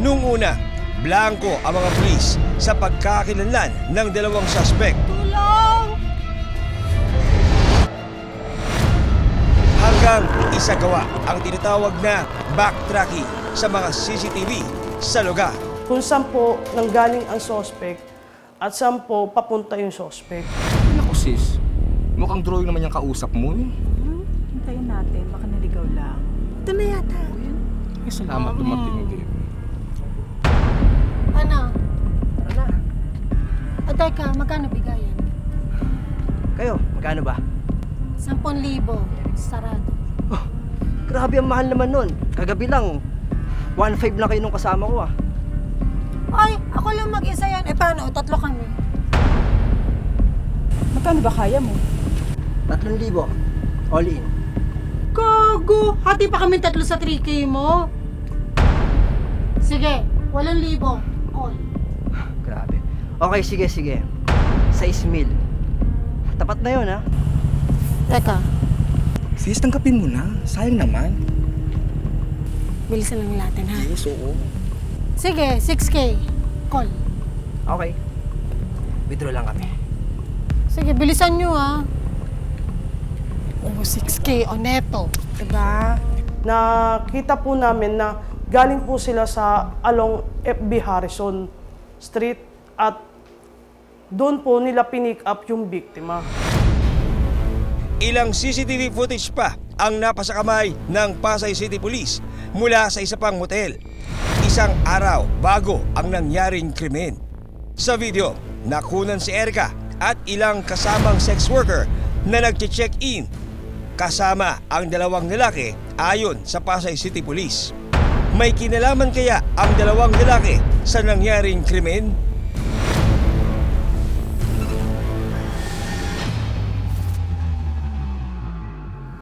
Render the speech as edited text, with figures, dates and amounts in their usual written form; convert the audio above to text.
Nung una, blanko ang mga pulis sa pagkakakilanlan ng dalawang suspect. Tulong! Hanggang isagawa ang tinatawag na backtracking sa mga CCTV sa lugar. Kung saan po nanggaling ang suspect at saan po papunta yung suspect. Naku sis, mukhang drawing naman yung kausap mo eh. Hintayin natin, baka naligaw lang. Ito na yata. Ay, salamat dumating din. Ano? Tara na. O teka, magkano bigayan? Kayo, magkano ba? 10,000. Sarado. Oh, grabe ang mahal naman nun. Kagabi lang, 1.5 lang kayo nung kasama ko ah. Ay, ako lang mag-isa yan. Eh paano? 3 kami. Magkano ba kaya mo? 3,000. All in. Gago! Hati pa kami 3 sa 3K mo. Sige, 8,000. All. Grabe. Okay, sige. 6,000. Tapat na yun ha. Teka, Sis, tanggapin mo na. Sayang naman. bilisan lang natin ha. Yes, oo. Sige, 6K. Call. Okay. Withdraw lang kami. Sige, bilisan nyo ha. Oh, 6K o neto. Diba? Nakita po namin na galing po sila sa along FB Harrison Street at doon po nila pinick up yung biktima. Ilang CCTV footage pa ang napasakamay ng Pasay City Police mula sa isa pang motel. Isang araw bago ang nangyaring krimen. Sa video, nakunan si Erica at ilang kasamang sex worker na nag-check-in kasama ang dalawang lalaki ayon sa Pasay City Police. May kinalaman kaya ang dalawang lalaki sa nangyaring krimen?